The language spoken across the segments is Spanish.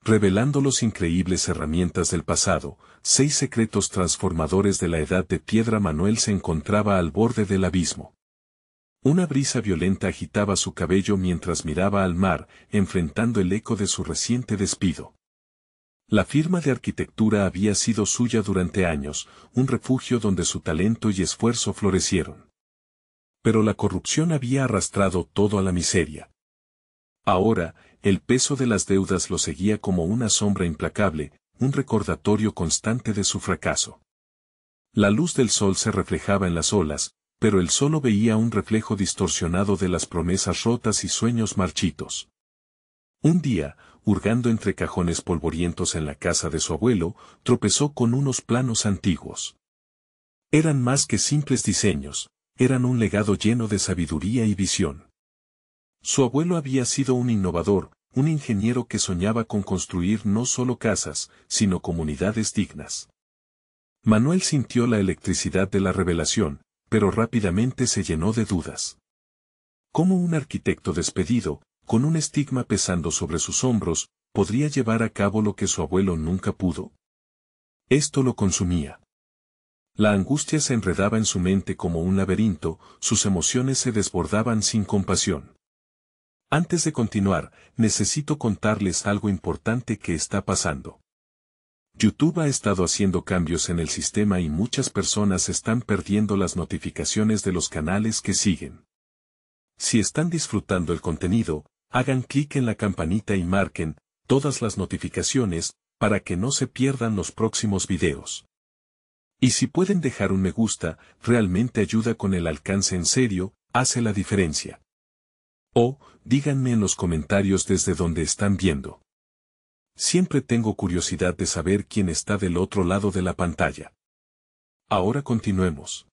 revelando los increíbles herramientas del pasado, 6 secretos transformadores de la edad de piedra. Manuel se encontraba al borde del abismo. Una brisa violenta agitaba su cabello mientras miraba al mar, enfrentando el eco de su reciente despido. La firma de arquitectura había sido suya durante años, un refugio donde su talento y esfuerzo florecieron. Pero la corrupción había arrastrado todo a la miseria. Ahora, el peso de las deudas lo seguía como una sombra implacable, un recordatorio constante de su fracaso. La luz del sol se reflejaba en las olas, pero él solo veía un reflejo distorsionado de las promesas rotas y sueños marchitos. Un día, hurgando entre cajones polvorientos en la casa de su abuelo, tropezó con unos planos antiguos. Eran más que simples diseños, eran un legado lleno de sabiduría y visión. Su abuelo había sido un innovador, un ingeniero que soñaba con construir no solo casas, sino comunidades dignas. Manuel sintió la electricidad de la revelación, pero rápidamente se llenó de dudas. ¿Cómo un arquitecto despedido, con un estigma pesando sobre sus hombros, podría llevar a cabo lo que su abuelo nunca pudo? Esto lo consumía. La angustia se enredaba en su mente como un laberinto, sus emociones se desbordaban sin compasión. Antes de continuar, necesito contarles algo importante que está pasando. YouTube ha estado haciendo cambios en el sistema y muchas personas están perdiendo las notificaciones de los canales que siguen. Si están disfrutando el contenido, hagan clic en la campanita y marquen todas las notificaciones para que no se pierdan los próximos videos. Y si pueden dejar un me gusta, realmente ayuda con el alcance. En serio, hace la diferencia. O, díganme en los comentarios desde donde están viendo. Siempre tengo curiosidad de saber quién está del otro lado de la pantalla. Ahora continuemos.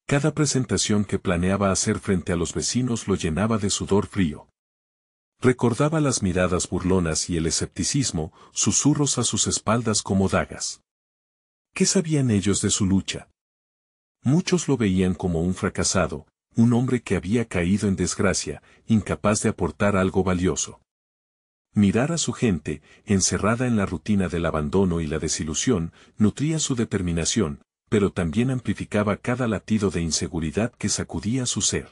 Cada presentación que planeaba hacer frente a los vecinos lo llenaba de sudor frío. Recordaba las miradas burlonas y el escepticismo, susurros a sus espaldas como dagas. ¿Qué sabían ellos de su lucha? Muchos lo veían como un fracasado, un hombre que había caído en desgracia, incapaz de aportar algo valioso. Mirar a su gente, encerrada en la rutina del abandono y la desilusión, nutría su determinación, pero también amplificaba cada latido de inseguridad que sacudía su ser.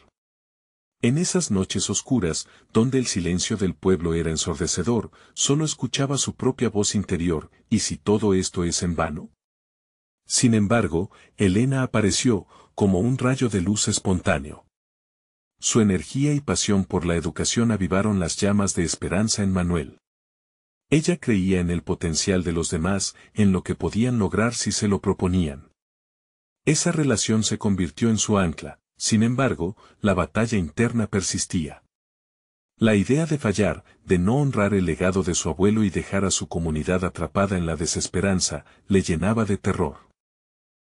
En esas noches oscuras, donde el silencio del pueblo era ensordecedor, solo escuchaba su propia voz interior. ¿Y si todo esto es en vano? Sin embargo, Elena apareció, como un rayo de luz espontáneo. Su energía y pasión por la educación avivaron las llamas de esperanza en Manuel. Ella creía en el potencial de los demás, en lo que podían lograr si se lo proponían. Esa relación se convirtió en su ancla, sin embargo, la batalla interna persistía. La idea de fallar, de no honrar el legado de su abuelo y dejar a su comunidad atrapada en la desesperanza, le llenaba de terror.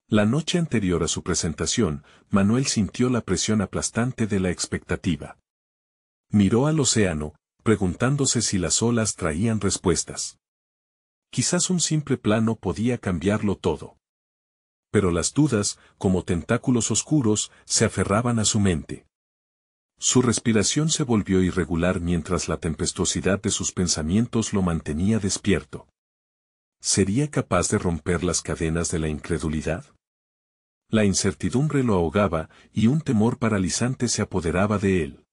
La noche anterior a su presentación, Manuel sintió la presión aplastante de la expectativa. Miró al océano, preguntándose si las olas traían respuestas. Quizás un simple plano podía cambiarlo todo. Pero las dudas, como tentáculos oscuros, se aferraban a su mente. Su respiración se volvió irregular mientras la tempestuosidad de sus pensamientos lo mantenía despierto. ¿Sería capaz de romper las cadenas de la incredulidad? La incertidumbre lo ahogaba, y un temor paralizante se apoderaba de él.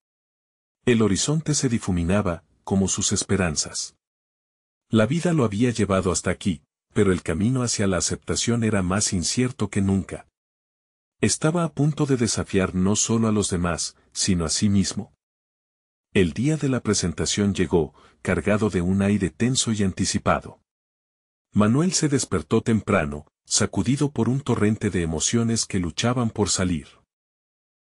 El horizonte se difuminaba, como sus esperanzas. La vida lo había llevado hasta aquí, pero el camino hacia la aceptación era más incierto que nunca. Estaba a punto de desafiar no solo a los demás, sino a sí mismo. El día de la presentación llegó, cargado de un aire tenso y anticipado. Manuel se despertó temprano, sacudido por un torrente de emociones que luchaban por salir.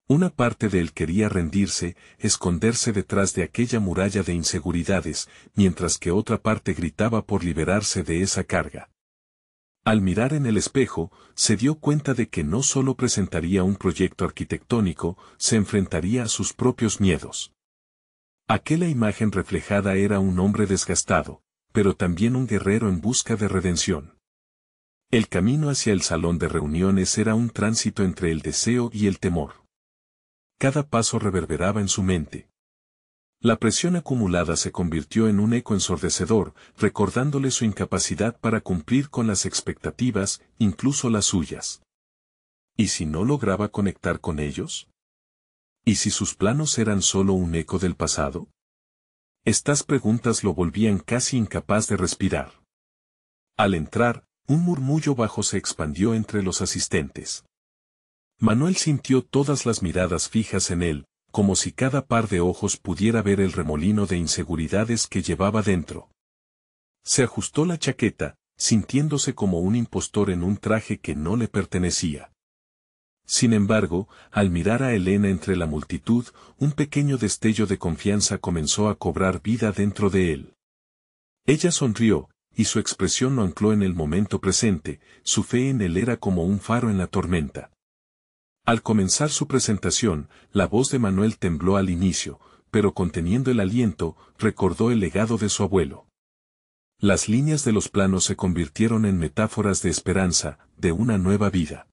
Una parte de él quería rendirse, esconderse detrás de aquella muralla de inseguridades, mientras que otra parte gritaba por liberarse de esa carga. Al mirar en el espejo, se dio cuenta de que no solo presentaría un proyecto arquitectónico, se enfrentaría a sus propios miedos. Aquella imagen reflejada era un hombre desgastado, pero también un guerrero en busca de redención. El camino hacia el salón de reuniones era un tránsito entre el deseo y el temor. Cada paso reverberaba en su mente. La presión acumulada se convirtió en un eco ensordecedor, recordándole su incapacidad para cumplir con las expectativas, incluso las suyas. ¿Y si no lograba conectar con ellos? ¿Y si sus planos eran solo un eco del pasado? Estas preguntas lo volvían casi incapaz de respirar. Al entrar, un murmullo bajo se expandió entre los asistentes. Manuel sintió todas las miradas fijas en él, como si cada par de ojos pudiera ver el remolino de inseguridades que llevaba dentro. Se ajustó la chaqueta, sintiéndose como un impostor en un traje que no le pertenecía. Sin embargo, al mirar a Elena entre la multitud, un pequeño destello de confianza comenzó a cobrar vida dentro de él. Ella sonrió, y su expresión lo ancló en el momento presente, su fe en él era como un faro en la tormenta. Al comenzar su presentación, la voz de Manuel tembló al inicio, pero conteniendo el aliento, recordó el legado de su abuelo. Las líneas de los planos se convirtieron en metáforas de esperanza, de una nueva vida.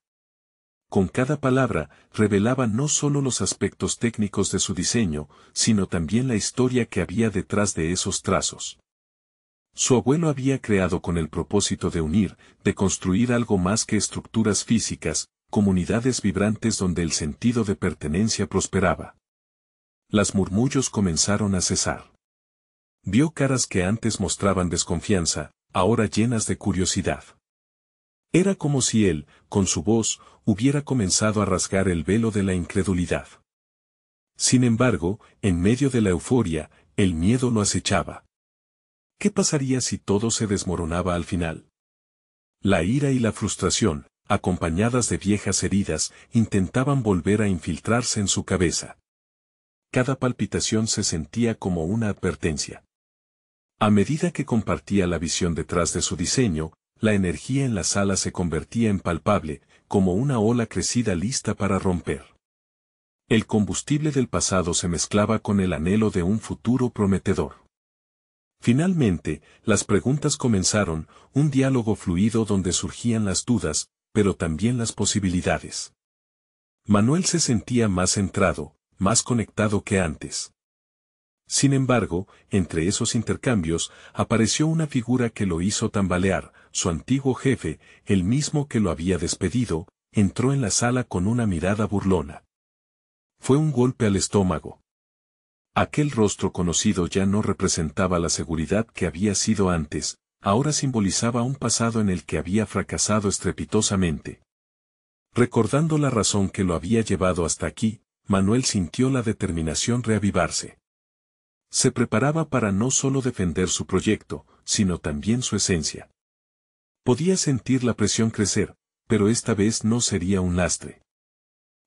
Con cada palabra, revelaba no solo los aspectos técnicos de su diseño, sino también la historia que había detrás de esos trazos. Su abuelo había creado con el propósito de unir, de construir algo más que estructuras físicas, comunidades vibrantes donde el sentido de pertenencia prosperaba. Los murmullos comenzaron a cesar. Vio caras que antes mostraban desconfianza, ahora llenas de curiosidad. Era como si él, con su voz, hubiera comenzado a rasgar el velo de la incredulidad. Sin embargo, en medio de la euforia, el miedo lo acechaba. ¿Qué pasaría si todo se desmoronaba al final? La ira y la frustración, acompañadas de viejas heridas, intentaban volver a infiltrarse en su cabeza. Cada palpitación se sentía como una advertencia. A medida que compartía la visión detrás de su diseño, la energía en la sala se convertía en palpable, como una ola crecida lista para romper. El combustible del pasado se mezclaba con el anhelo de un futuro prometedor. Finalmente, las preguntas comenzaron, un diálogo fluido donde surgían las dudas, pero también las posibilidades. Manuel se sentía más centrado, más conectado que antes. Sin embargo, entre esos intercambios, apareció una figura que lo hizo tambalear, su antiguo jefe, el mismo que lo había despedido, entró en la sala con una mirada burlona. Fue un golpe al estómago. Aquel rostro conocido ya no representaba la seguridad que había sido antes, ahora simbolizaba un pasado en el que había fracasado estrepitosamente. Recordando la razón que lo había llevado hasta aquí, Manuel sintió la determinación reavivarse. Se preparaba para no solo defender su proyecto, sino también su esencia. Podía sentir la presión crecer, pero esta vez no sería un lastre.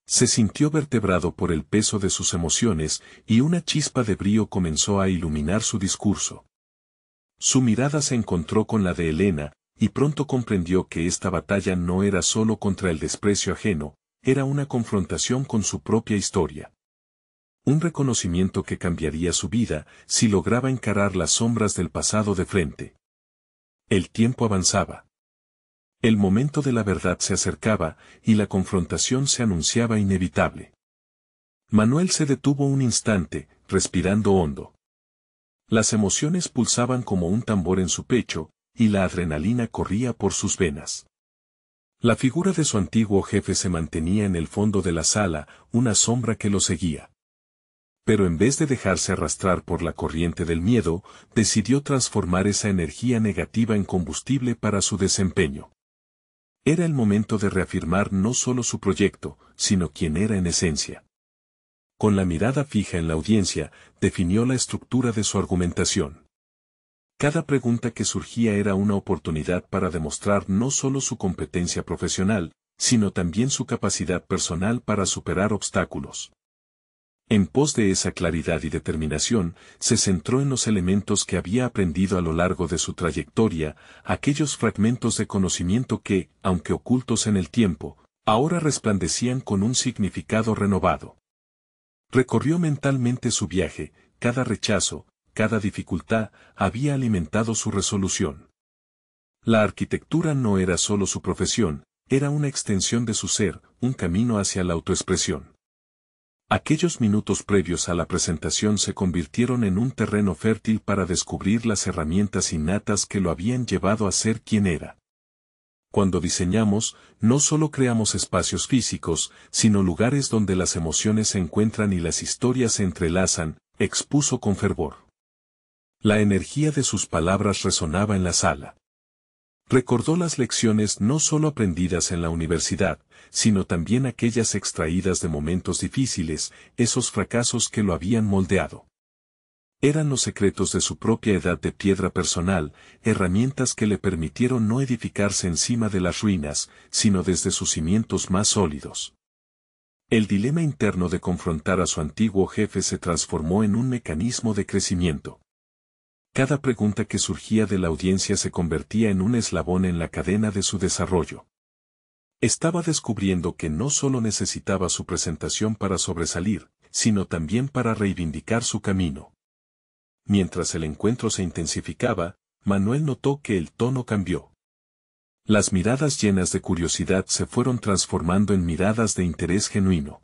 Se sintió vertebrado por el peso de sus emociones y una chispa de brío comenzó a iluminar su discurso. Su mirada se encontró con la de Elena, y pronto comprendió que esta batalla no era solo contra el desprecio ajeno, era una confrontación con su propia historia. Un reconocimiento que cambiaría su vida si lograba encarar las sombras del pasado de frente. El tiempo avanzaba. El momento de la verdad se acercaba, y la confrontación se anunciaba inevitable. Manuel se detuvo un instante, respirando hondo. Las emociones pulsaban como un tambor en su pecho, y la adrenalina corría por sus venas. La figura de su antiguo jefe se mantenía en el fondo de la sala, una sombra que lo seguía. Pero en vez de dejarse arrastrar por la corriente del miedo, decidió transformar esa energía negativa en combustible para su desempeño. Era el momento de reafirmar no solo su proyecto, sino quién era en esencia. Con la mirada fija en la audiencia, definió la estructura de su argumentación. Cada pregunta que surgía era una oportunidad para demostrar no solo su competencia profesional, sino también su capacidad personal para superar obstáculos. En pos de esa claridad y determinación, se centró en los elementos que había aprendido a lo largo de su trayectoria, aquellos fragmentos de conocimiento que, aunque ocultos en el tiempo, ahora resplandecían con un significado renovado. Recorrió mentalmente su viaje, cada rechazo, cada dificultad, había alimentado su resolución. La arquitectura no era solo su profesión, era una extensión de su ser, un camino hacia la autoexpresión. Aquellos minutos previos a la presentación se convirtieron en un terreno fértil para descubrir las herramientas innatas que lo habían llevado a ser quien era. Cuando diseñamos, no solo creamos espacios físicos, sino lugares donde las emociones se encuentran y las historias se entrelazan, expuso con fervor. La energía de sus palabras resonaba en la sala. Recordó las lecciones no solo aprendidas en la universidad, sino también aquellas extraídas de momentos difíciles, esos fracasos que lo habían moldeado. Eran los secretos de su propia edad de piedra personal, herramientas que le permitieron no edificarse encima de las ruinas, sino desde sus cimientos más sólidos. El dilema interno de confrontar a su antiguo jefe se transformó en un mecanismo de crecimiento. Cada pregunta que surgía de la audiencia se convertía en un eslabón en la cadena de su desarrollo. Estaba descubriendo que no solo necesitaba su presentación para sobresalir, sino también para reivindicar su camino. Mientras el encuentro se intensificaba, Manuel notó que el tono cambió. Las miradas llenas de curiosidad se fueron transformando en miradas de interés genuino.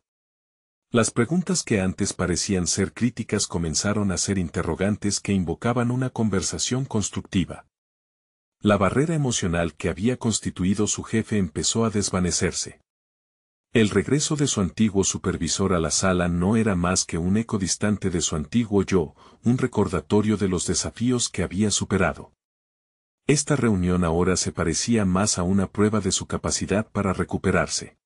Las preguntas que antes parecían ser críticas comenzaron a ser interrogantes que invocaban una conversación constructiva. La barrera emocional que había constituido su jefe empezó a desvanecerse. El regreso de su antiguo supervisor a la sala no era más que un eco distante de su antiguo yo, un recordatorio de los desafíos que había superado. Esta reunión ahora se parecía más a una prueba de su capacidad para recuperarse.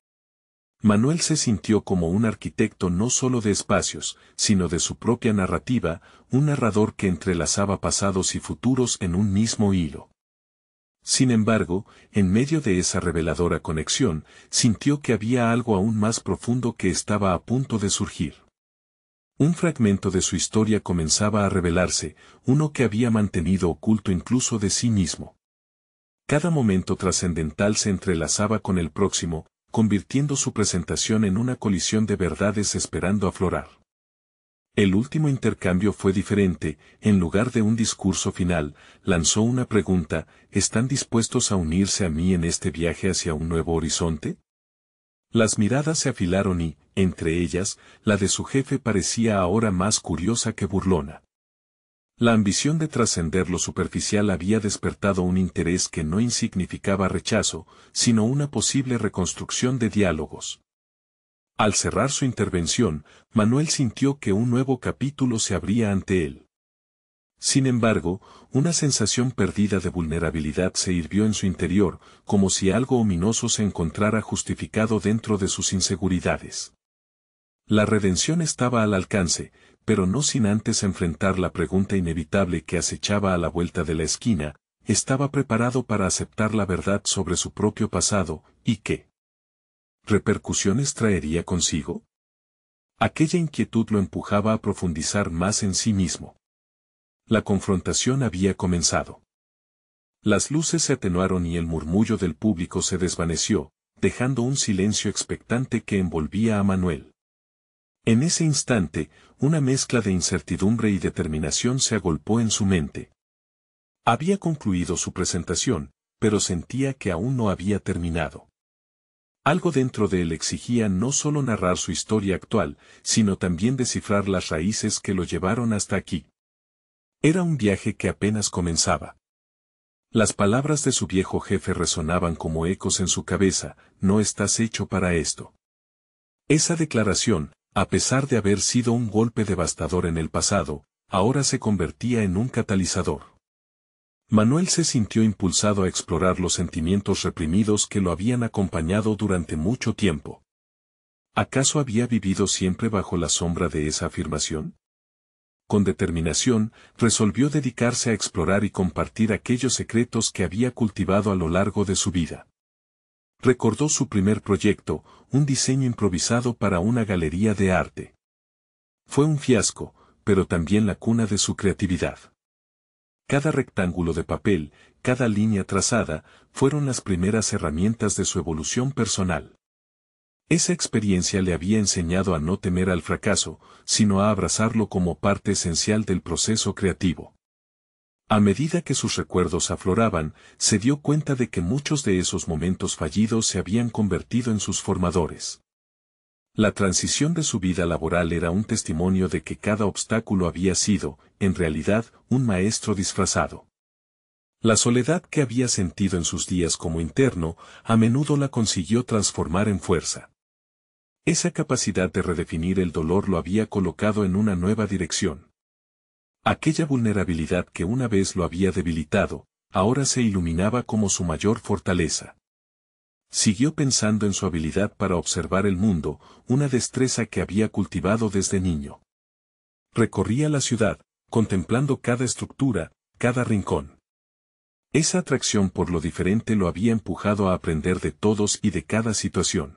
Manuel se sintió como un arquitecto no solo de espacios, sino de su propia narrativa, un narrador que entrelazaba pasados y futuros en un mismo hilo. Sin embargo, en medio de esa reveladora conexión, sintió que había algo aún más profundo que estaba a punto de surgir. Un fragmento de su historia comenzaba a revelarse, uno que había mantenido oculto incluso de sí mismo. Cada momento trascendental se entrelazaba con el próximo, convirtiendo su presentación en una colisión de verdades esperando aflorar. El último intercambio fue diferente, en lugar de un discurso final, lanzó una pregunta: ¿están dispuestos a unirse a mí en este viaje hacia un nuevo horizonte? Las miradas se afilaron y, entre ellas, la de su jefe parecía ahora más curiosa que burlona. La ambición de trascender lo superficial había despertado un interés que no insignificaba rechazo, sino una posible reconstrucción de diálogos. Al cerrar su intervención, Manuel sintió que un nuevo capítulo se abría ante él. Sin embargo, una sensación perdida de vulnerabilidad se irguió en su interior, como si algo ominoso se encontrara justificado dentro de sus inseguridades. La redención estaba al alcance, pero no sin antes enfrentar la pregunta inevitable que acechaba a la vuelta de la esquina: ¿estaba preparado para aceptar la verdad sobre su propio pasado, y qué repercusiones traería consigo? Aquella inquietud lo empujaba a profundizar más en sí mismo. La confrontación había comenzado. Las luces se atenuaron y el murmullo del público se desvaneció, dejando un silencio expectante que envolvía a Manuel. En ese instante, una mezcla de incertidumbre y determinación se agolpó en su mente. Había concluido su presentación, pero sentía que aún no había terminado. Algo dentro de él exigía no solo narrar su historia actual, sino también descifrar las raíces que lo llevaron hasta aquí. Era un viaje que apenas comenzaba. Las palabras de su viejo jefe resonaban como ecos en su cabeza: no estás hecho para esto. Esa declaración, a pesar de haber sido un golpe devastador en el pasado, ahora se convertía en un catalizador. Manuel se sintió impulsado a explorar los sentimientos reprimidos que lo habían acompañado durante mucho tiempo. ¿Acaso había vivido siempre bajo la sombra de esa afirmación? Con determinación, resolvió dedicarse a explorar y compartir aquellos secretos que había cultivado a lo largo de su vida. Recordó su primer proyecto, un diseño improvisado para una galería de arte. Fue un fiasco, pero también la cuna de su creatividad. Cada rectángulo de papel, cada línea trazada, fueron las primeras herramientas de su evolución personal. Esa experiencia le había enseñado a no temer al fracaso, sino a abrazarlo como parte esencial del proceso creativo. A medida que sus recuerdos afloraban, se dio cuenta de que muchos de esos momentos fallidos se habían convertido en sus formadores. La transición de su vida laboral era un testimonio de que cada obstáculo había sido, en realidad, un maestro disfrazado. La soledad que había sentido en sus días como interno, a menudo la consiguió transformar en fuerza. Esa capacidad de redefinir el dolor lo había colocado en una nueva dirección. Aquella vulnerabilidad que una vez lo había debilitado, ahora se iluminaba como su mayor fortaleza. Siguió pensando en su habilidad para observar el mundo, una destreza que había cultivado desde niño. Recorría la ciudad, contemplando cada estructura, cada rincón. Esa atracción por lo diferente lo había empujado a aprender de todos y de cada situación.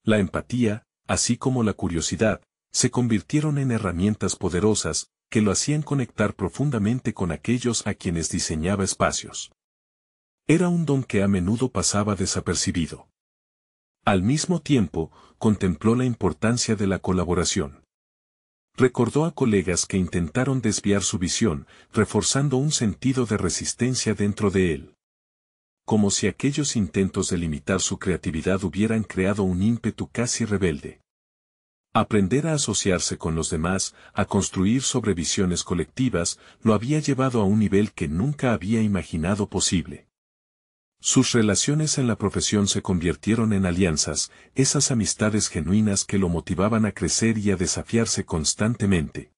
La empatía, así como la curiosidad, se convirtieron en herramientas poderosas, que lo hacían conectar profundamente con aquellos a quienes diseñaba espacios. Era un don que a menudo pasaba desapercibido. Al mismo tiempo, contempló la importancia de la colaboración. Recordó a colegas que intentaron desviar su visión, reforzando un sentido de resistencia dentro de él. Como si aquellos intentos de limitar su creatividad hubieran creado un ímpetu casi rebelde. Aprender a asociarse con los demás, a construir sobre visiones colectivas, lo había llevado a un nivel que nunca había imaginado posible. Sus relaciones en la profesión se convirtieron en alianzas, esas amistades genuinas que lo motivaban a crecer y a desafiarse constantemente.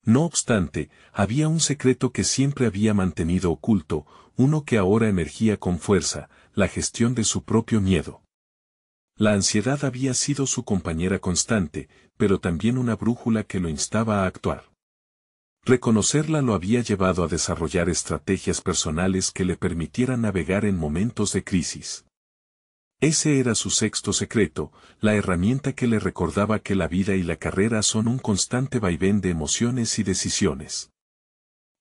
No obstante, había un secreto que siempre había mantenido oculto, uno que ahora emergía con fuerza, la gestión de su propio miedo. La ansiedad había sido su compañera constante, pero también una brújula que lo instaba a actuar. Reconocerla lo había llevado a desarrollar estrategias personales que le permitieran navegar en momentos de crisis. Ese era su sexto secreto, la herramienta que le recordaba que la vida y la carrera son un constante vaivén de emociones y decisiones.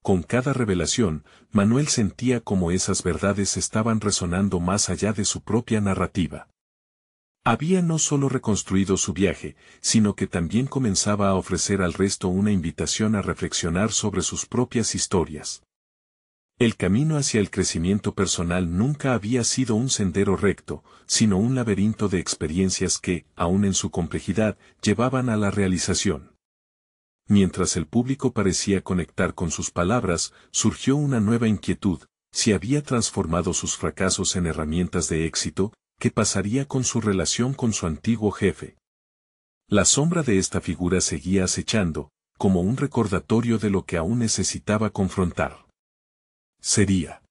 Con cada revelación, Manuel sentía como esas verdades estaban resonando más allá de su propia narrativa. Había no solo reconstruido su viaje, sino que también comenzaba a ofrecer al resto una invitación a reflexionar sobre sus propias historias. El camino hacia el crecimiento personal nunca había sido un sendero recto, sino un laberinto de experiencias que, aun en su complejidad, llevaban a la realización. Mientras el público parecía conectar con sus palabras, surgió una nueva inquietud: si había transformado sus fracasos en herramientas de éxito, ¿qué pasaría con su relación con su antiguo jefe? La sombra de esta figura seguía acechando, como un recordatorio de lo que aún necesitaba confrontar. ¿Sería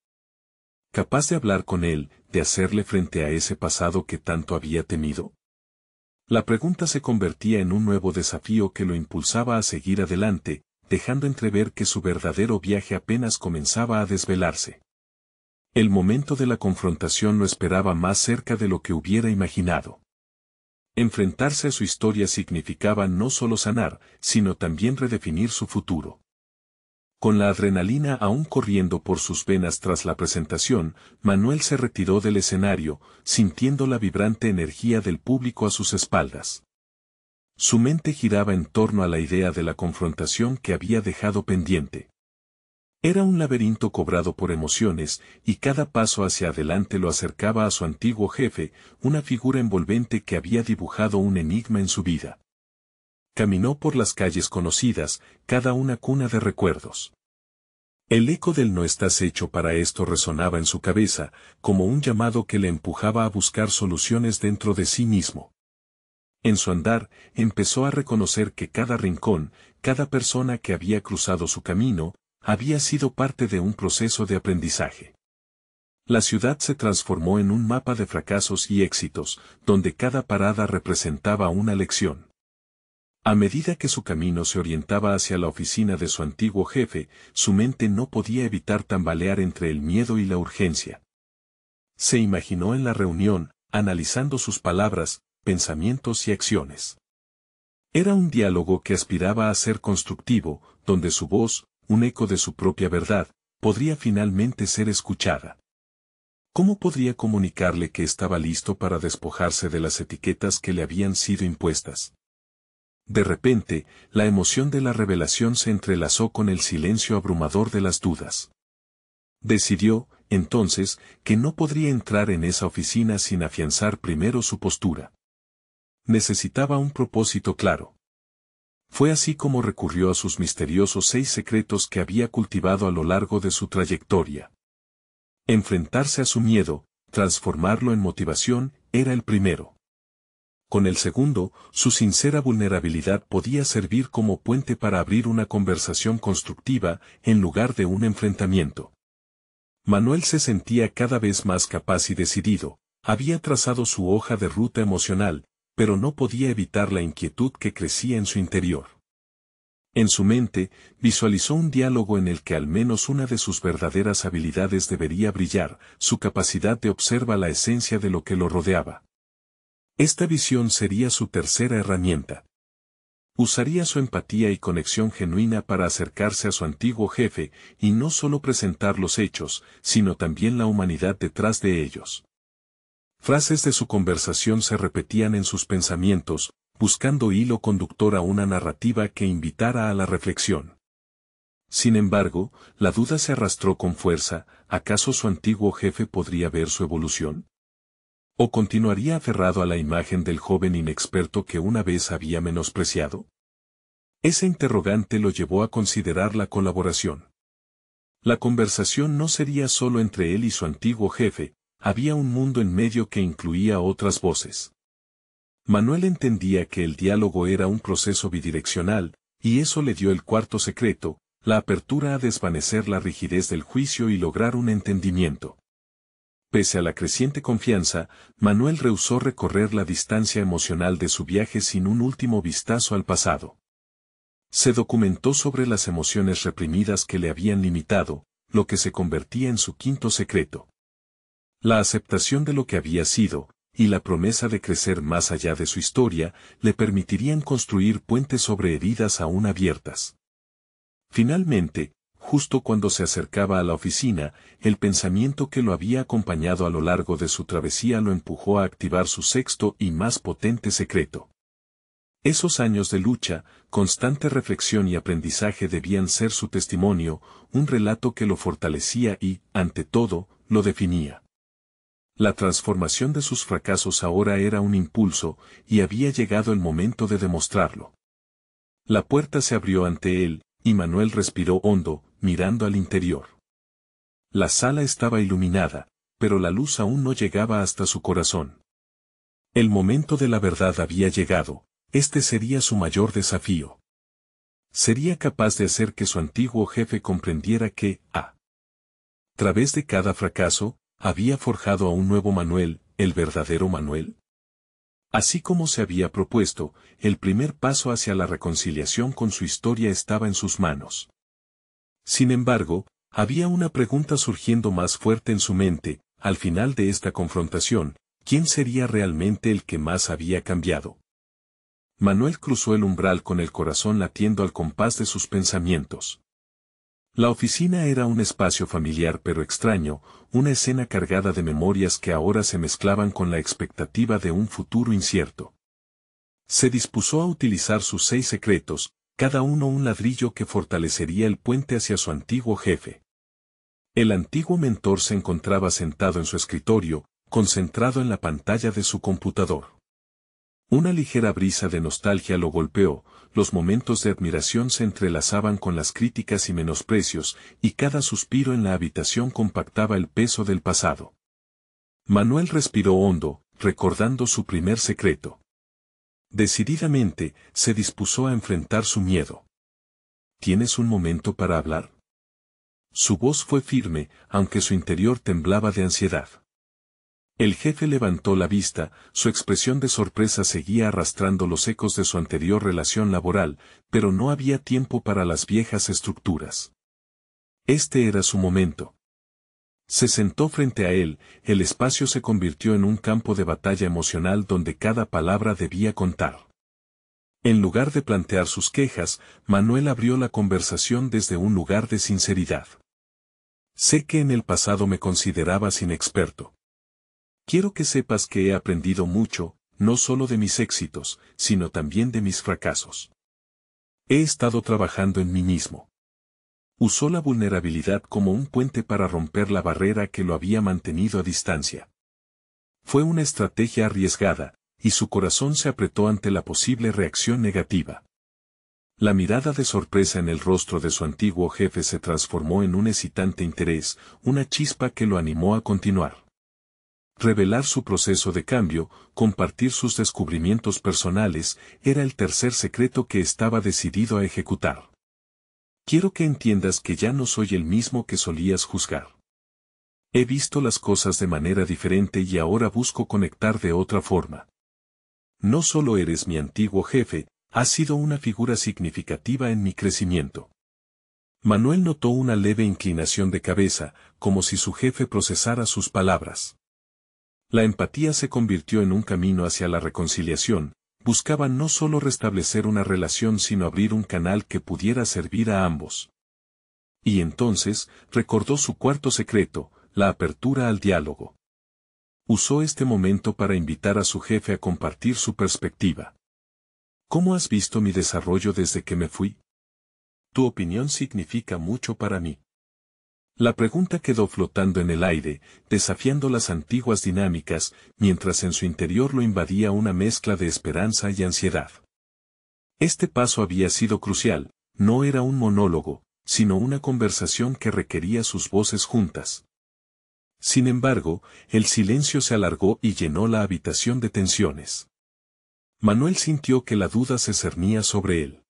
capaz de hablar con él, de hacerle frente a ese pasado que tanto había temido? La pregunta se convertía en un nuevo desafío que lo impulsaba a seguir adelante, dejando entrever que su verdadero viaje apenas comenzaba a desvelarse. El momento de la confrontación lo esperaba más cerca de lo que hubiera imaginado. Enfrentarse a su historia significaba no solo sanar, sino también redefinir su futuro. Con la adrenalina aún corriendo por sus venas tras la presentación, Manuel se retiró del escenario, sintiendo la vibrante energía del público a sus espaldas. Su mente giraba en torno a la idea de la confrontación que había dejado pendiente. Era un laberinto cobrado por emociones, y cada paso hacia adelante lo acercaba a su antiguo jefe, una figura envolvente que había dibujado un enigma en su vida. Caminó por las calles conocidas, cada una cuna de recuerdos. El eco del "no estás hecho para esto" resonaba en su cabeza, como un llamado que le empujaba a buscar soluciones dentro de sí mismo. En su andar, empezó a reconocer que cada rincón, cada persona que había cruzado su camino, había sido parte de un proceso de aprendizaje. La ciudad se transformó en un mapa de fracasos y éxitos, donde cada parada representaba una lección. A medida que su camino se orientaba hacia la oficina de su antiguo jefe, su mente no podía evitar tambalear entre el miedo y la urgencia. Se imaginó en la reunión, analizando sus palabras, pensamientos y acciones. Era un diálogo que aspiraba a ser constructivo, donde su voz, un eco de su propia verdad, podría finalmente ser escuchada. ¿Cómo podría comunicarle que estaba listo para despojarse de las etiquetas que le habían sido impuestas? De repente, la emoción de la revelación se entrelazó con el silencio abrumador de las dudas. Decidió, entonces, que no podría entrar en esa oficina sin afianzar primero su postura. necesitaba un propósito claro. Fue así como recurrió a sus misteriosos 6 secretos que había cultivado a lo largo de su trayectoria. Enfrentarse a su miedo, transformarlo en motivación, era el primero. Con el segundo, su sincera vulnerabilidad podía servir como puente para abrir una conversación constructiva, en lugar de un enfrentamiento. Manuel se sentía cada vez más capaz y decidido, había trazado su hoja de ruta emocional, pero no podía evitar la inquietud que crecía en su interior. En su mente, visualizó un diálogo en el que al menos una de sus verdaderas habilidades debería brillar, su capacidad de observar la esencia de lo que lo rodeaba. Esta visión sería su tercera herramienta. Usaría su empatía y conexión genuina para acercarse a su antiguo jefe, y no solo presentar los hechos, sino también la humanidad detrás de ellos. Frases de su conversación se repetían en sus pensamientos, buscando hilo conductor a una narrativa que invitara a la reflexión. Sin embargo, la duda se arrastró con fuerza, ¿acaso su antiguo jefe podría ver su evolución? ¿O continuaría aferrado a la imagen del joven inexperto que una vez había menospreciado? Ese interrogante lo llevó a considerar la colaboración. La conversación no sería solo entre él y su antiguo jefe, había un mundo en medio que incluía otras voces. Manuel entendía que el diálogo era un proceso bidireccional, y eso le dio el cuarto secreto, la apertura a desvanecer la rigidez del juicio y lograr un entendimiento. Pese a la creciente confianza, Manuel rehusó recorrer la distancia emocional de su viaje sin un último vistazo al pasado. Se documentó sobre las emociones reprimidas que le habían limitado, lo que se convertía en su quinto secreto. La aceptación de lo que había sido, y la promesa de crecer más allá de su historia, le permitirían construir puentes sobre heridas aún abiertas. Finalmente, justo cuando se acercaba a la oficina, el pensamiento que lo había acompañado a lo largo de su travesía lo empujó a activar su sexto y más potente secreto. Esos años de lucha, constante reflexión y aprendizaje debían ser su testimonio, un relato que lo fortalecía y, ante todo, lo definía. La transformación de sus fracasos ahora era un impulso, y había llegado el momento de demostrarlo. La puerta se abrió ante él, y Manuel respiró hondo, mirando al interior. La sala estaba iluminada, pero la luz aún no llegaba hasta su corazón. El momento de la verdad había llegado, este sería su mayor desafío. Sería capaz de hacer que su antiguo jefe comprendiera que, a través de cada fracaso, había forjado a un nuevo Manuel, el verdadero Manuel. Así como se había propuesto, el primer paso hacia la reconciliación con su historia estaba en sus manos. Sin embargo, había una pregunta surgiendo más fuerte en su mente, al final de esta confrontación, ¿quién sería realmente el que más había cambiado? Manuel cruzó el umbral con el corazón latiendo al compás de sus pensamientos. La oficina era un espacio familiar pero extraño, una escena cargada de memorias que ahora se mezclaban con la expectativa de un futuro incierto. Se dispuso a utilizar sus 6 secretos, cada uno un ladrillo que fortalecería el puente hacia su antiguo jefe. El antiguo mentor se encontraba sentado en su escritorio, concentrado en la pantalla de su computador. Una ligera brisa de nostalgia lo golpeó, los momentos de admiración se entrelazaban con las críticas y menosprecios, y cada suspiro en la habitación compactaba el peso del pasado. Manuel respiró hondo, recordando su primer secreto. Decididamente, se dispuso a enfrentar su miedo. ¿Tienes un momento para hablar? Su voz fue firme, aunque su interior temblaba de ansiedad. El jefe levantó la vista, su expresión de sorpresa seguía arrastrando los ecos de su anterior relación laboral, pero no había tiempo para las viejas estructuras. Este era su momento. Se sentó frente a él, el espacio se convirtió en un campo de batalla emocional donde cada palabra debía contar. En lugar de plantear sus quejas, Manuel abrió la conversación desde un lugar de sinceridad. Sé que en el pasado me considerabas inexperto. Quiero que sepas que he aprendido mucho, no solo de mis éxitos, sino también de mis fracasos. He estado trabajando en mí mismo. Usó la vulnerabilidad como un puente para romper la barrera que lo había mantenido a distancia. Fue una estrategia arriesgada, y su corazón se apretó ante la posible reacción negativa. La mirada de sorpresa en el rostro de su antiguo jefe se transformó en un excitante interés, una chispa que lo animó a continuar. Revelar su proceso de cambio, compartir sus descubrimientos personales, era el tercer secreto que estaba decidido a ejecutar. Quiero que entiendas que ya no soy el mismo que solías juzgar. He visto las cosas de manera diferente y ahora busco conectar de otra forma. No solo eres mi antiguo jefe, has sido una figura significativa en mi crecimiento. Manuel notó una leve inclinación de cabeza, como si su jefe procesara sus palabras. La empatía se convirtió en un camino hacia la reconciliación, buscaba no solo restablecer una relación sino abrir un canal que pudiera servir a ambos. Y entonces, recordó su cuarto secreto, la apertura al diálogo. Usó este momento para invitar a su jefe a compartir su perspectiva. ¿Cómo has visto mi desarrollo desde que me fui? Tu opinión significa mucho para mí. La pregunta quedó flotando en el aire, desafiando las antiguas dinámicas, mientras en su interior lo invadía una mezcla de esperanza y ansiedad. Este paso había sido crucial, no era un monólogo, sino una conversación que requería sus voces juntas. Sin embargo, el silencio se alargó y llenó la habitación de tensiones. Manuel sintió que la duda se cernía sobre él.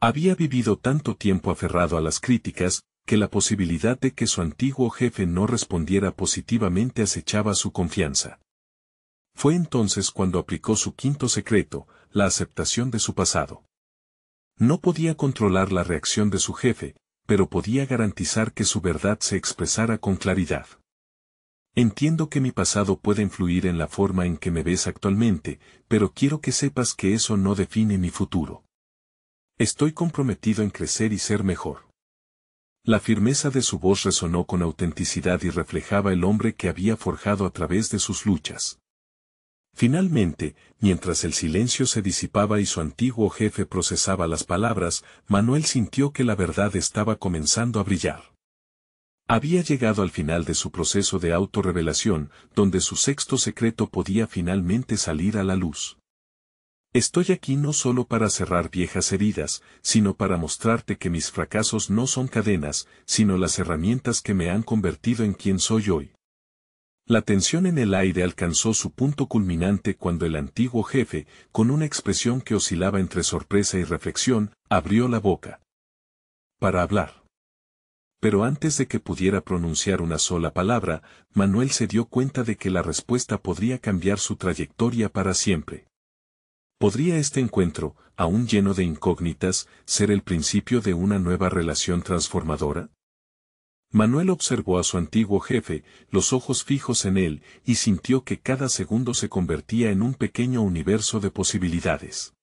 Había vivido tanto tiempo aferrado a las críticas, que la posibilidad de que su antiguo jefe no respondiera positivamente acechaba su confianza. Fue entonces cuando aplicó su quinto secreto, la aceptación de su pasado. No podía controlar la reacción de su jefe, pero podía garantizar que su verdad se expresara con claridad. Entiendo que mi pasado puede influir en la forma en que me ves actualmente, pero quiero que sepas que eso no define mi futuro. Estoy comprometido en crecer y ser mejor. La firmeza de su voz resonó con autenticidad y reflejaba el hombre que había forjado a través de sus luchas. Finalmente, mientras el silencio se disipaba y su antiguo jefe procesaba las palabras, Manuel sintió que la verdad estaba comenzando a brillar. Había llegado al final de su proceso de autorrevelación, donde su sexto secreto podía finalmente salir a la luz. Estoy aquí no solo para cerrar viejas heridas, sino para mostrarte que mis fracasos no son cadenas, sino las herramientas que me han convertido en quien soy hoy. La tensión en el aire alcanzó su punto culminante cuando el antiguo jefe, con una expresión que oscilaba entre sorpresa y reflexión, abrió la boca para hablar. Pero antes de que pudiera pronunciar una sola palabra, Manuel se dio cuenta de que la respuesta podría cambiar su trayectoria para siempre. ¿Podría este encuentro, aún lleno de incógnitas, ser el principio de una nueva relación transformadora? Manuel observó a su antiguo jefe, los ojos fijos en él, y sintió que cada segundo se convertía en un pequeño universo de posibilidades.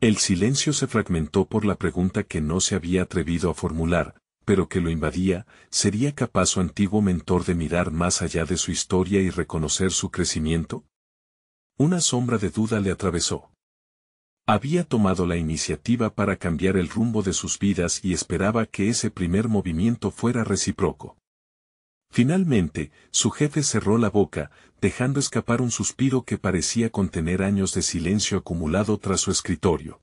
El silencio se fragmentó por la pregunta que no se había atrevido a formular, pero que lo invadía. ¿Sería capaz su antiguo mentor de mirar más allá de su historia y reconocer su crecimiento? Una sombra de duda le atravesó. Había tomado la iniciativa para cambiar el rumbo de sus vidas y esperaba que ese primer movimiento fuera recíproco. Finalmente, su jefe cerró la boca, dejando escapar un suspiro que parecía contener años de silencio acumulado tras su escritorio.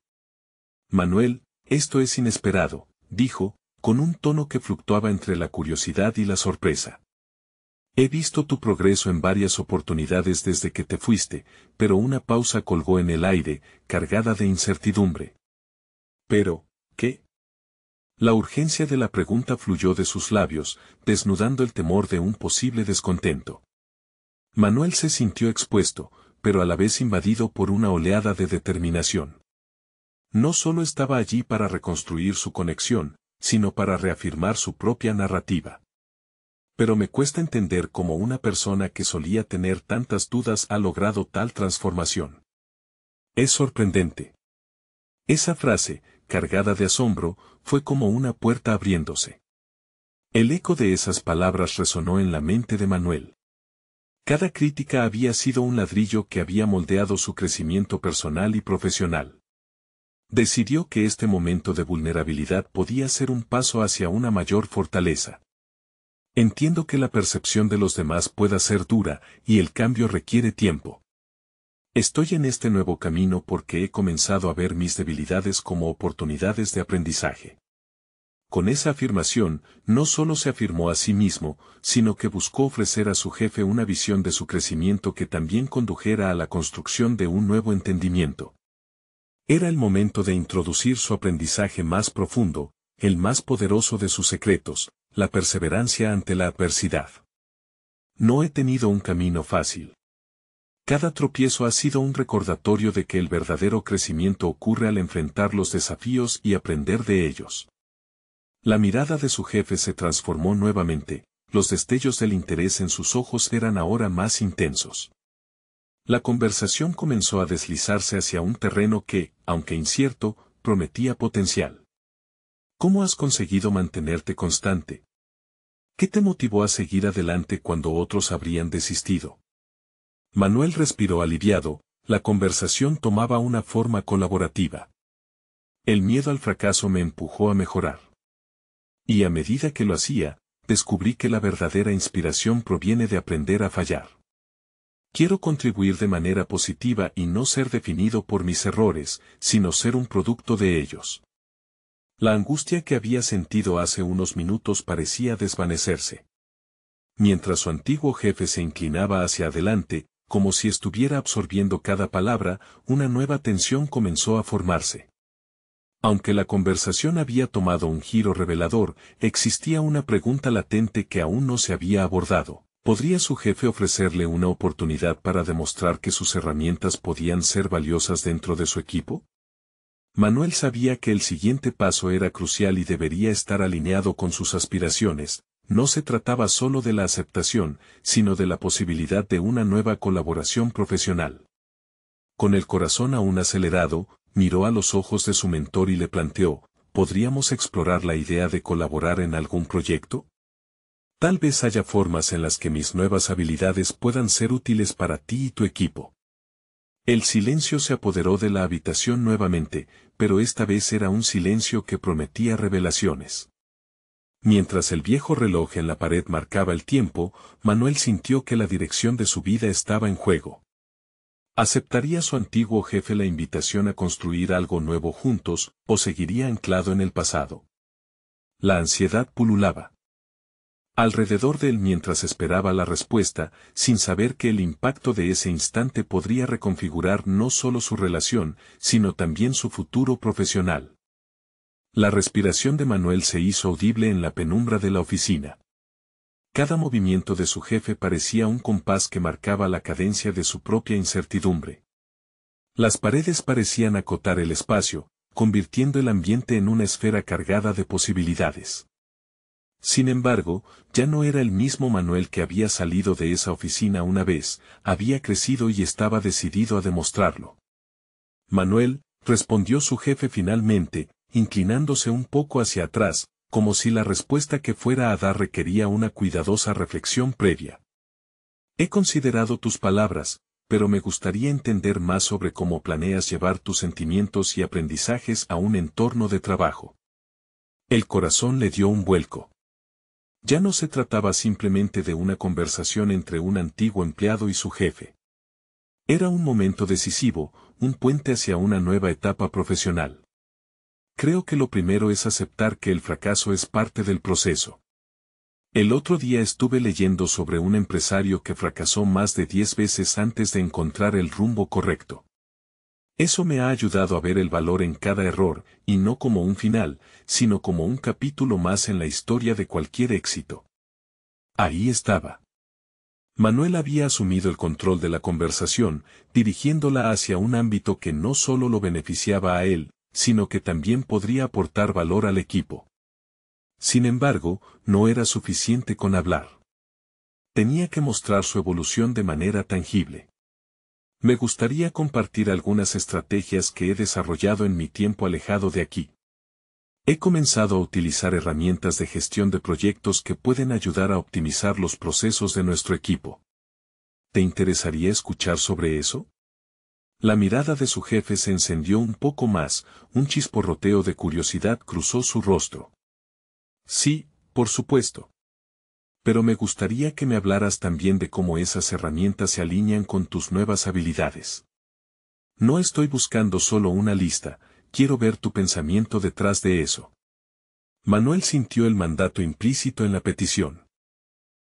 Manuel, esto es inesperado, dijo, con un tono que fluctuaba entre la curiosidad y la sorpresa. He visto tu progreso en varias oportunidades desde que te fuiste, pero una pausa colgó en el aire, cargada de incertidumbre. ¿Pero, qué? La urgencia de la pregunta fluyó de sus labios, desnudando el temor de un posible descontento. Manuel se sintió expuesto, pero a la vez invadido por una oleada de determinación. No solo estaba allí para reconstruir su conexión, sino para reafirmar su propia narrativa. Pero me cuesta entender cómo una persona que solía tener tantas dudas ha logrado tal transformación. Es sorprendente. Esa frase, cargada de asombro, fue como una puerta abriéndose. El eco de esas palabras resonó en la mente de Manuel. Cada crítica había sido un ladrillo que había moldeado su crecimiento personal y profesional. Decidió que este momento de vulnerabilidad podía ser un paso hacia una mayor fortaleza. Entiendo que la percepción de los demás pueda ser dura, y el cambio requiere tiempo. Estoy en este nuevo camino porque he comenzado a ver mis debilidades como oportunidades de aprendizaje. Con esa afirmación, no solo se afirmó a sí mismo, sino que buscó ofrecer a su jefe una visión de su crecimiento que también condujera a la construcción de un nuevo entendimiento. Era el momento de introducir su aprendizaje más profundo, el más poderoso de sus secretos, la perseverancia ante la adversidad. No he tenido un camino fácil. Cada tropiezo ha sido un recordatorio de que el verdadero crecimiento ocurre al enfrentar los desafíos y aprender de ellos. La mirada de su jefe se transformó nuevamente, los destellos del interés en sus ojos eran ahora más intensos. La conversación comenzó a deslizarse hacia un terreno que, aunque incierto, prometía potencial. ¿Cómo has conseguido mantenerte constante? ¿Qué te motivó a seguir adelante cuando otros habrían desistido? Manuel respiró aliviado, la conversación tomaba una forma colaborativa. El miedo al fracaso me empujó a mejorar. Y a medida que lo hacía, descubrí que la verdadera inspiración proviene de aprender a fallar. Quiero contribuir de manera positiva y no ser definido por mis errores, sino ser un producto de ellos. La angustia que había sentido hace unos minutos parecía desvanecerse. Mientras su antiguo jefe se inclinaba hacia adelante, como si estuviera absorbiendo cada palabra, una nueva tensión comenzó a formarse. Aunque la conversación había tomado un giro revelador, existía una pregunta latente que aún no se había abordado. ¿Podría su jefe ofrecerle una oportunidad para demostrar que sus herramientas podían ser valiosas dentro de su equipo? Manuel sabía que el siguiente paso era crucial y debería estar alineado con sus aspiraciones. No se trataba solo de la aceptación, sino de la posibilidad de una nueva colaboración profesional. Con el corazón aún acelerado, miró a los ojos de su mentor y le planteó, ¿podríamos explorar la idea de colaborar en algún proyecto? Tal vez haya formas en las que mis nuevas habilidades puedan ser útiles para ti y tu equipo. El silencio se apoderó de la habitación nuevamente, pero esta vez era un silencio que prometía revelaciones. Mientras el viejo reloj en la pared marcaba el tiempo, Manuel sintió que la dirección de su vida estaba en juego. ¿Aceptaría su antiguo jefe la invitación a construir algo nuevo juntos, o seguiría anclado en el pasado? La ansiedad pululaba alrededor de él mientras esperaba la respuesta, sin saber que el impacto de ese instante podría reconfigurar no solo su relación, sino también su futuro profesional. La respiración de Manuel se hizo audible en la penumbra de la oficina. Cada movimiento de su jefe parecía un compás que marcaba la cadencia de su propia incertidumbre. Las paredes parecían acotar el espacio, convirtiendo el ambiente en una esfera cargada de posibilidades. Sin embargo, ya no era el mismo Manuel que había salido de esa oficina una vez, había crecido y estaba decidido a demostrarlo. Manuel, respondió su jefe finalmente, inclinándose un poco hacia atrás, como si la respuesta que fuera a dar requería una cuidadosa reflexión previa. He considerado tus palabras, pero me gustaría entender más sobre cómo planeas llevar tus sentimientos y aprendizajes a un entorno de trabajo. El corazón le dio un vuelco. Ya no se trataba simplemente de una conversación entre un antiguo empleado y su jefe. Era un momento decisivo, un puente hacia una nueva etapa profesional. Creo que lo primero es aceptar que el fracaso es parte del proceso. El otro día estuve leyendo sobre un empresario que fracasó más de 10 veces antes de encontrar el rumbo correcto. Eso me ha ayudado a ver el valor en cada error, y no como un final, sino como un capítulo más en la historia de cualquier éxito. Ahí estaba. Manuel había asumido el control de la conversación, dirigiéndola hacia un ámbito que no solo lo beneficiaba a él, sino que también podría aportar valor al equipo. Sin embargo, no era suficiente con hablar. Tenía que mostrar su evolución de manera tangible. Me gustaría compartir algunas estrategias que he desarrollado en mi tiempo alejado de aquí. He comenzado a utilizar herramientas de gestión de proyectos que pueden ayudar a optimizar los procesos de nuestro equipo. ¿Te interesaría escuchar sobre eso? La mirada de su jefe se encendió un poco más, un chisporroteo de curiosidad cruzó su rostro. Sí, por supuesto. Pero me gustaría que me hablaras también de cómo esas herramientas se alinean con tus nuevas habilidades. No estoy buscando solo una lista, quiero ver tu pensamiento detrás de eso. Manuel sintió el mandato implícito en la petición.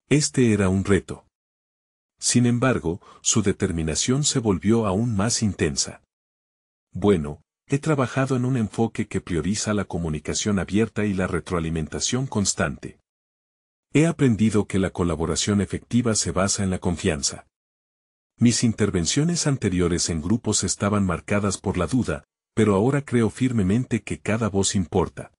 Este era un reto. Sin embargo, su determinación se volvió aún más intensa. Bueno, he trabajado en un enfoque que prioriza la comunicación abierta y la retroalimentación constante. He aprendido que la colaboración efectiva se basa en la confianza. Mis intervenciones anteriores en grupos estaban marcadas por la duda, pero ahora creo firmemente que cada voz importa.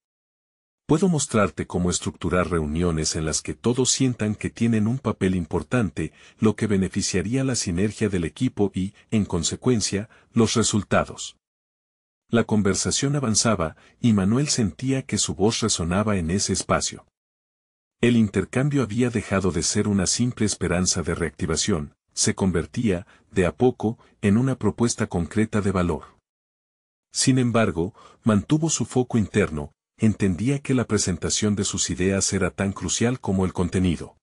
Puedo mostrarte cómo estructurar reuniones en las que todos sientan que tienen un papel importante, lo que beneficiaría la sinergia del equipo y, en consecuencia, los resultados. La conversación avanzaba, y Manuel sentía que su voz resonaba en ese espacio. El intercambio había dejado de ser una simple esperanza de reactivación, se convertía, de a poco, en una propuesta concreta de valor. Sin embargo, mantuvo su foco interno, entendía que la presentación de sus ideas era tan crucial como el contenido.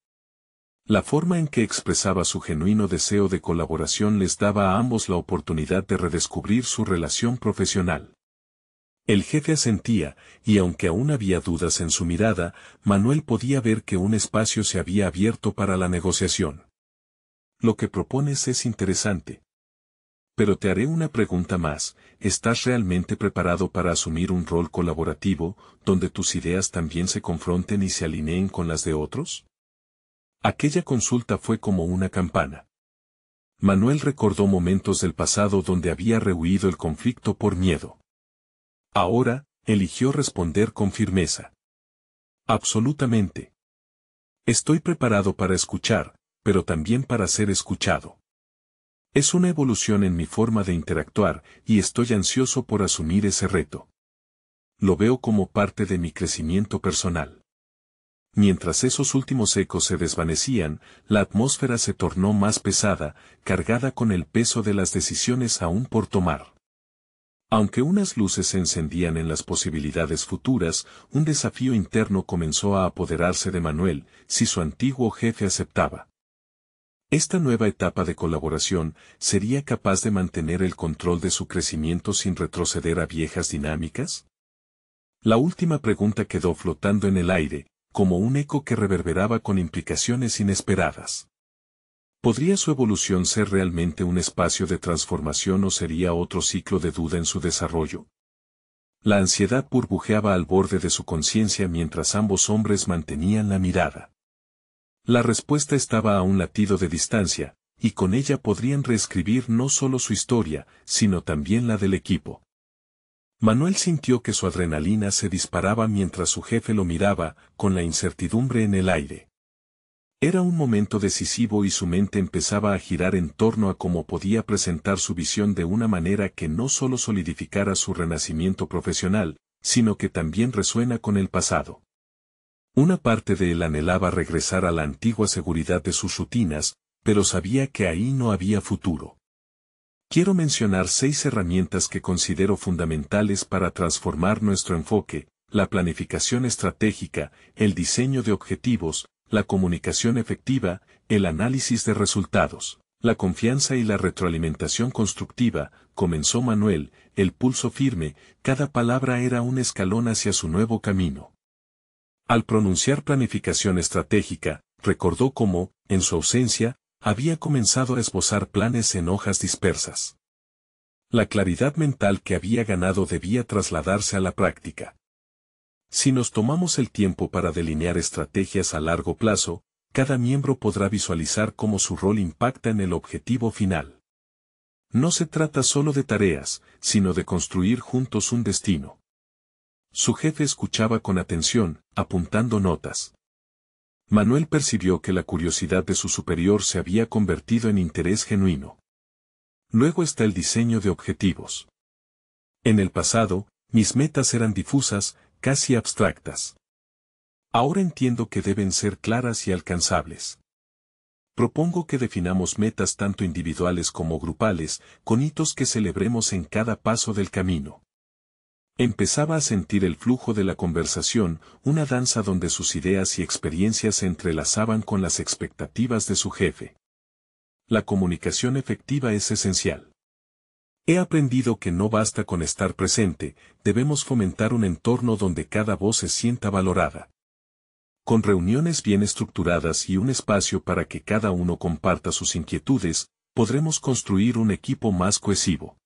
La forma en que expresaba su genuino deseo de colaboración les daba a ambos la oportunidad de redescubrir su relación profesional. El jefe asentía, y aunque aún había dudas en su mirada, Manuel podía ver que un espacio se había abierto para la negociación. Lo que propones es interesante. Pero te haré una pregunta más, ¿estás realmente preparado para asumir un rol colaborativo, donde tus ideas también se confronten y se alineen con las de otros? Aquella consulta fue como una campana. Manuel recordó momentos del pasado donde había rehuido el conflicto por miedo. Ahora, eligió responder con firmeza. Absolutamente. Estoy preparado para escuchar, pero también para ser escuchado. Es una evolución en mi forma de interactuar, y estoy ansioso por asumir ese reto. Lo veo como parte de mi crecimiento personal. Mientras esos últimos ecos se desvanecían, la atmósfera se tornó más pesada, cargada con el peso de las decisiones aún por tomar. Aunque unas luces se encendían en las posibilidades futuras, un desafío interno comenzó a apoderarse de Manuel, si su antiguo jefe aceptaba. Esta nueva etapa de colaboración sería capaz de mantener el control de su crecimiento sin retroceder a viejas dinámicas. La última pregunta quedó flotando en el aire, como un eco que reverberaba con implicaciones inesperadas. ¿Podría su evolución ser realmente un espacio de transformación o sería otro ciclo de duda en su desarrollo? La ansiedad burbujeaba al borde de su conciencia mientras ambos hombres mantenían la mirada. La respuesta estaba a un latido de distancia, y con ella podrían reescribir no solo su historia, sino también la del equipo. Manuel sintió que su adrenalina se disparaba mientras su jefe lo miraba, con la incertidumbre en el aire. Era un momento decisivo y su mente empezaba a girar en torno a cómo podía presentar su visión de una manera que no solo solidificara su renacimiento profesional, sino que también resuena con el pasado. Una parte de él anhelaba regresar a la antigua seguridad de sus rutinas, pero sabía que ahí no había futuro. Quiero mencionar 6 herramientas que considero fundamentales para transformar nuestro enfoque: la planificación estratégica, el diseño de objetivos, la comunicación efectiva, el análisis de resultados, la confianza y la retroalimentación constructiva. Comenzó Manuel, el pulso firme, cada palabra era un escalón hacia su nuevo camino. Al pronunciar planificación estratégica, recordó cómo, en su ausencia, había comenzado a esbozar planes en hojas dispersas. La claridad mental que había ganado debía trasladarse a la práctica. Si nos tomamos el tiempo para delinear estrategias a largo plazo, cada miembro podrá visualizar cómo su rol impacta en el objetivo final. No se trata solo de tareas, sino de construir juntos un destino. Su jefe escuchaba con atención, apuntando notas. Manuel percibió que la curiosidad de su superior se había convertido en interés genuino. Luego está el diseño de objetivos. En el pasado, mis metas eran difusas, casi abstractas. Ahora entiendo que deben ser claras y alcanzables. Propongo que definamos metas tanto individuales como grupales, con hitos que celebremos en cada paso del camino. Empezaba a sentir el flujo de la conversación, una danza donde sus ideas y experiencias se entrelazaban con las expectativas de su jefe. La comunicación efectiva es esencial. He aprendido que no basta con estar presente, debemos fomentar un entorno donde cada voz se sienta valorada. Con reuniones bien estructuradas y un espacio para que cada uno comparta sus inquietudes, podremos construir un equipo más cohesivo.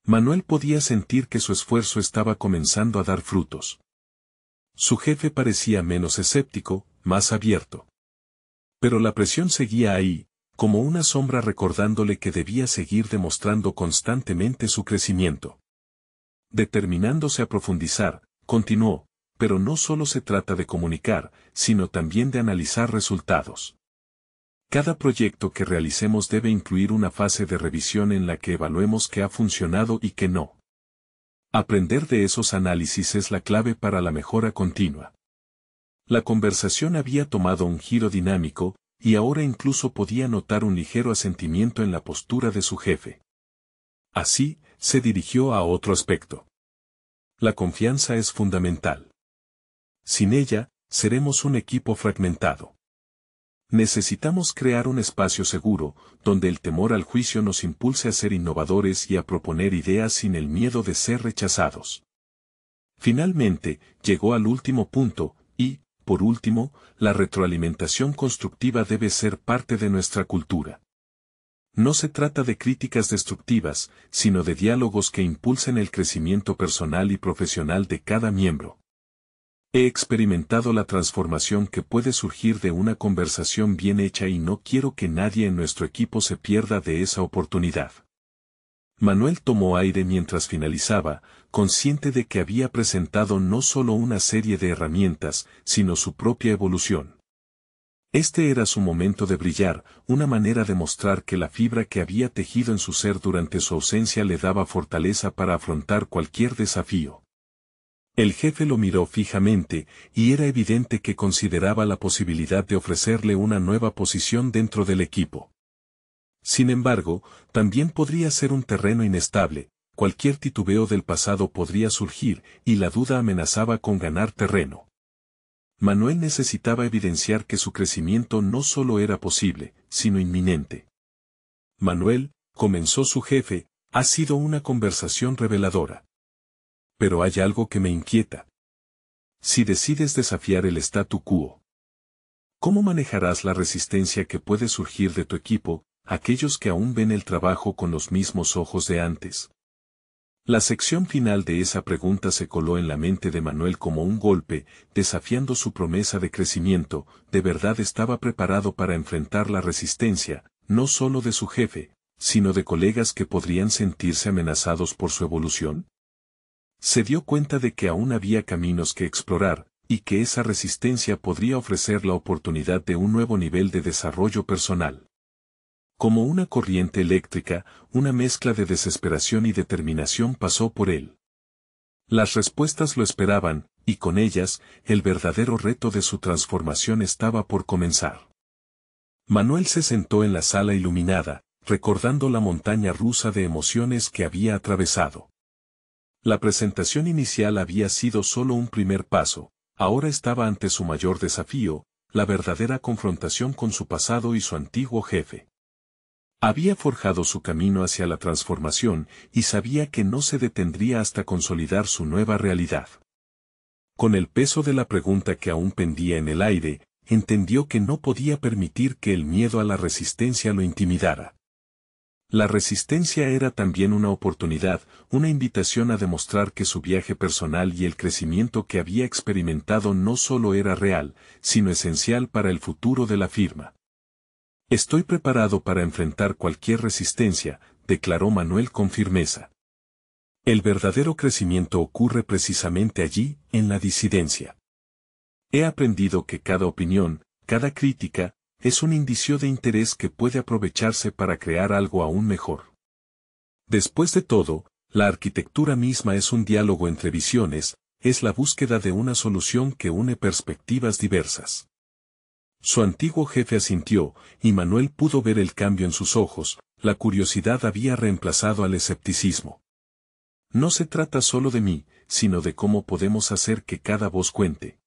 Manuel podía sentir que su esfuerzo estaba comenzando a dar frutos. Su jefe parecía menos escéptico, más abierto. Pero la presión seguía ahí, como una sombra recordándole que debía seguir demostrando constantemente su crecimiento. Determinándose a profundizar, continuó, pero no solo se trata de comunicar, sino también de analizar resultados. Cada proyecto que realicemos debe incluir una fase de revisión en la que evaluemos qué ha funcionado y qué no. Aprender de esos análisis es la clave para la mejora continua. La conversación había tomado un giro dinámico, y ahora incluso podía notar un ligero asentimiento en la postura de su jefe. Así, se dirigió a otro aspecto. La confianza es fundamental. Sin ella, seremos un equipo fragmentado. Necesitamos crear un espacio seguro, donde el temor al juicio nos impulse a ser innovadores y a proponer ideas sin el miedo de ser rechazados. Finalmente, llegó al último punto, y, por último, la retroalimentación constructiva debe ser parte de nuestra cultura. No se trata de críticas destructivas, sino de diálogos que impulsen el crecimiento personal y profesional de cada miembro. He experimentado la transformación que puede surgir de una conversación bien hecha y no quiero que nadie en nuestro equipo se pierda de esa oportunidad. Manuel tomó aire mientras finalizaba, consciente de que había presentado no solo una serie de herramientas, sino su propia evolución. Este era su momento de brillar, una manera de mostrar que la fibra que había tejido en su ser durante su ausencia le daba fortaleza para afrontar cualquier desafío. El jefe lo miró fijamente, y era evidente que consideraba la posibilidad de ofrecerle una nueva posición dentro del equipo. Sin embargo, también podría ser un terreno inestable, cualquier titubeo del pasado podría surgir, y la duda amenazaba con ganar terreno. Manuel necesitaba evidenciar que su crecimiento no solo era posible, sino inminente. Manuel, comenzó su jefe, ha sido una conversación reveladora. Pero hay algo que me inquieta. Si decides desafiar el statu quo, ¿cómo manejarás la resistencia que puede surgir de tu equipo, aquellos que aún ven el trabajo con los mismos ojos de antes? La sección final de esa pregunta se coló en la mente de Manuel como un golpe, desafiando su promesa de crecimiento. ¿De verdad estaba preparado para enfrentar la resistencia, no solo de su jefe, sino de colegas que podrían sentirse amenazados por su evolución? Se dio cuenta de que aún había caminos que explorar, y que esa resistencia podría ofrecer la oportunidad de un nuevo nivel de desarrollo personal. Como una corriente eléctrica, una mezcla de desesperación y determinación pasó por él. Las respuestas lo esperaban, y con ellas, el verdadero reto de su transformación estaba por comenzar. Manuel se sentó en la sala iluminada, recordando la montaña rusa de emociones que había atravesado. La presentación inicial había sido solo un primer paso, ahora estaba ante su mayor desafío, la verdadera confrontación con su pasado y su antiguo jefe. Había forjado su camino hacia la transformación y sabía que no se detendría hasta consolidar su nueva realidad. Con el peso de la pregunta que aún pendía en el aire, entendió que no podía permitir que el miedo a la resistencia lo intimidara. La resistencia era también una oportunidad, una invitación a demostrar que su viaje personal y el crecimiento que había experimentado no solo era real, sino esencial para el futuro de la firma. Estoy preparado para enfrentar cualquier resistencia, declaró Manuel con firmeza. El verdadero crecimiento ocurre precisamente allí, en la disidencia. He aprendido que cada opinión, cada crítica, es un indicio de interés que puede aprovecharse para crear algo aún mejor. Después de todo, la arquitectura misma es un diálogo entre visiones, es la búsqueda de una solución que une perspectivas diversas. Su antiguo jefe asintió, y Manuel pudo ver el cambio en sus ojos, la curiosidad había reemplazado al escepticismo. No se trata solo de mí, sino de cómo podemos hacer que cada voz cuente.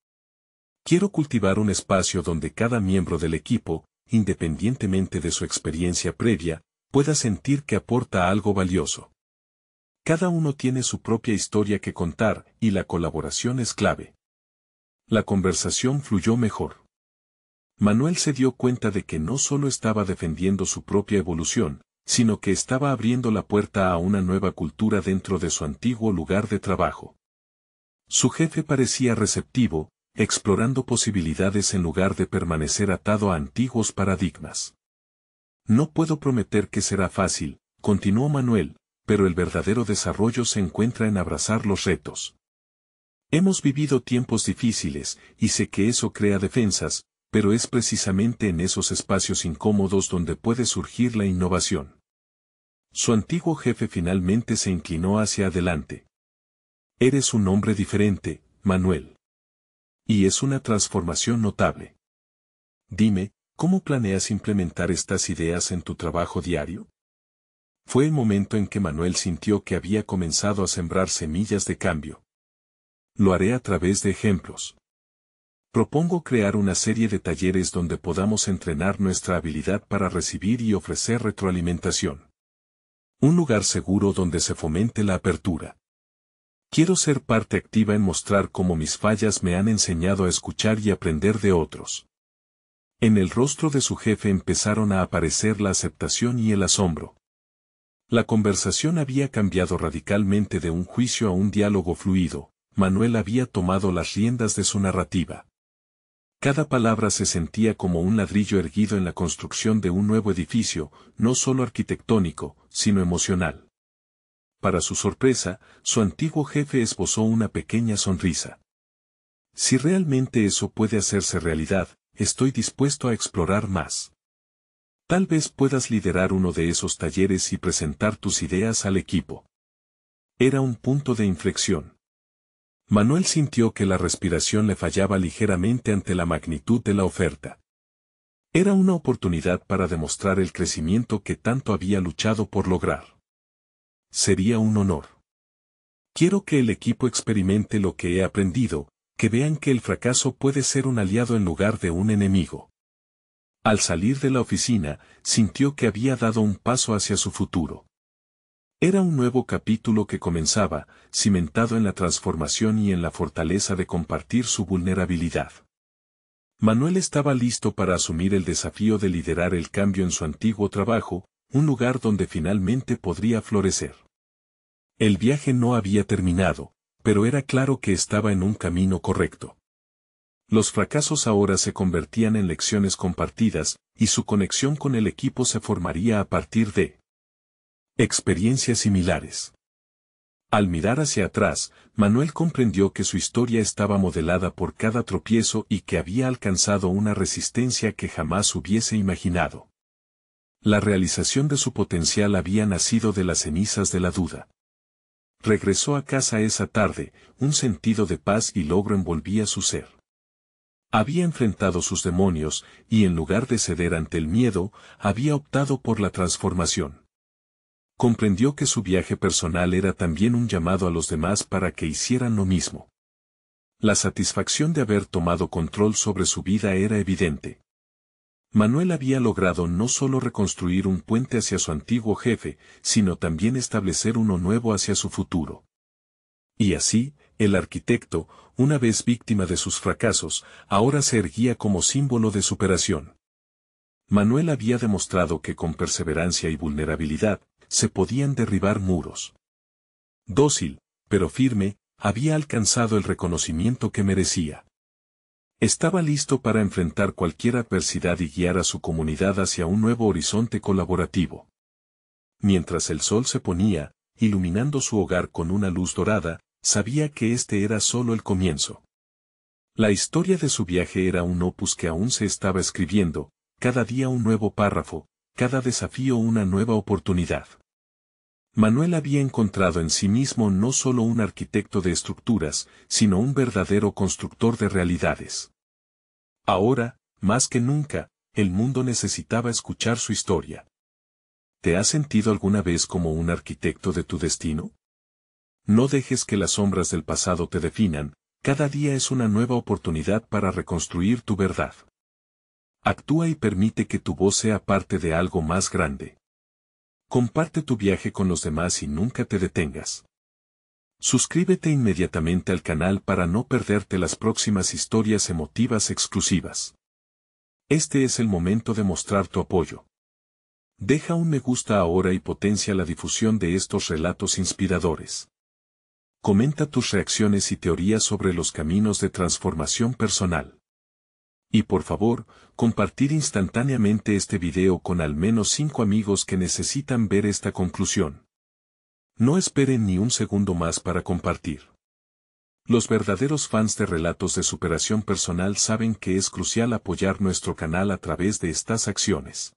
Quiero cultivar un espacio donde cada miembro del equipo, independientemente de su experiencia previa, pueda sentir que aporta algo valioso. Cada uno tiene su propia historia que contar, y la colaboración es clave. La conversación fluyó mejor. Manuel se dio cuenta de que no solo estaba defendiendo su propia evolución, sino que estaba abriendo la puerta a una nueva cultura dentro de su antiguo lugar de trabajo. Su jefe parecía receptivo, explorando posibilidades en lugar de permanecer atado a antiguos paradigmas. No puedo prometer que será fácil, continuó Manuel, pero el verdadero desarrollo se encuentra en abrazar los retos. Hemos vivido tiempos difíciles, y sé que eso crea defensas, pero es precisamente en esos espacios incómodos donde puede surgir la innovación. Su antiguo jefe finalmente se inclinó hacia adelante. Eres un hombre diferente, Manuel. Y es una transformación notable. Dime, ¿cómo planeas implementar estas ideas en tu trabajo diario? Fue el momento en que Manuel sintió que había comenzado a sembrar semillas de cambio. Lo haré a través de ejemplos. Propongo crear una serie de talleres donde podamos entrenar nuestra habilidad para recibir y ofrecer retroalimentación. Un lugar seguro donde se fomente la apertura. Quiero ser parte activa en mostrar cómo mis fallas me han enseñado a escuchar y aprender de otros. En el rostro de su jefe empezaron a aparecer la aceptación y el asombro. La conversación había cambiado radicalmente de un juicio a un diálogo fluido. Manuel había tomado las riendas de su narrativa. Cada palabra se sentía como un ladrillo erguido en la construcción de un nuevo edificio, no solo arquitectónico, sino emocional. Para su sorpresa, su antiguo jefe esbozó una pequeña sonrisa. Si realmente eso puede hacerse realidad, estoy dispuesto a explorar más. Tal vez puedas liderar uno de esos talleres y presentar tus ideas al equipo. Era un punto de inflexión. Manuel sintió que la respiración le fallaba ligeramente ante la magnitud de la oferta. Era una oportunidad para demostrar el crecimiento que tanto había luchado por lograr. Sería un honor. Quiero que el equipo experimente lo que he aprendido, que vean que el fracaso puede ser un aliado en lugar de un enemigo. Al salir de la oficina, sintió que había dado un paso hacia su futuro. Era un nuevo capítulo que comenzaba, cimentado en la transformación y en la fortaleza de compartir su vulnerabilidad. Manuel estaba listo para asumir el desafío de liderar el cambio en su antiguo trabajo, un lugar donde finalmente podría florecer. El viaje no había terminado, pero era claro que estaba en un camino correcto. Los fracasos ahora se convertían en lecciones compartidas, y su conexión con el equipo se formaría a partir de experiencias similares. Al mirar hacia atrás, Manuel comprendió que su historia estaba modelada por cada tropiezo y que había alcanzado una resistencia que jamás hubiese imaginado. La realización de su potencial había nacido de las cenizas de la duda. Regresó a casa esa tarde, un sentido de paz y logro envolvía su ser. Había enfrentado sus demonios, y en lugar de ceder ante el miedo, había optado por la transformación. Comprendió que su viaje personal era también un llamado a los demás para que hicieran lo mismo. La satisfacción de haber tomado control sobre su vida era evidente. Manuel había logrado no solo reconstruir un puente hacia su antiguo jefe, sino también establecer uno nuevo hacia su futuro. Y así, el arquitecto, una vez víctima de sus fracasos, ahora se erguía como símbolo de superación. Manuel había demostrado que con perseverancia y vulnerabilidad, se podían derribar muros. Dócil, pero firme, había alcanzado el reconocimiento que merecía. Estaba listo para enfrentar cualquier adversidad y guiar a su comunidad hacia un nuevo horizonte colaborativo. Mientras el sol se ponía, iluminando su hogar con una luz dorada, sabía que este era solo el comienzo. La historia de su viaje era un opus que aún se estaba escribiendo, cada día un nuevo párrafo, cada desafío una nueva oportunidad. Manuel había encontrado en sí mismo no solo un arquitecto de estructuras, sino un verdadero constructor de realidades. Ahora, más que nunca, el mundo necesitaba escuchar su historia. ¿Te has sentido alguna vez como un arquitecto de tu destino? No dejes que las sombras del pasado te definan, cada día es una nueva oportunidad para reconstruir tu verdad. Actúa y permite que tu voz sea parte de algo más grande. Comparte tu viaje con los demás y nunca te detengas. Suscríbete inmediatamente al canal para no perderte las próximas historias emotivas exclusivas. Este es el momento de mostrar tu apoyo. Deja un me gusta ahora y potencia la difusión de estos relatos inspiradores. Comenta tus reacciones y teorías sobre los caminos de transformación personal. Y por favor, compartir instantáneamente este video con al menos 5 amigos que necesitan ver esta conclusión. No esperen ni un segundo más para compartir. Los verdaderos fans de relatos de superación personal saben que es crucial apoyar nuestro canal a través de estas acciones.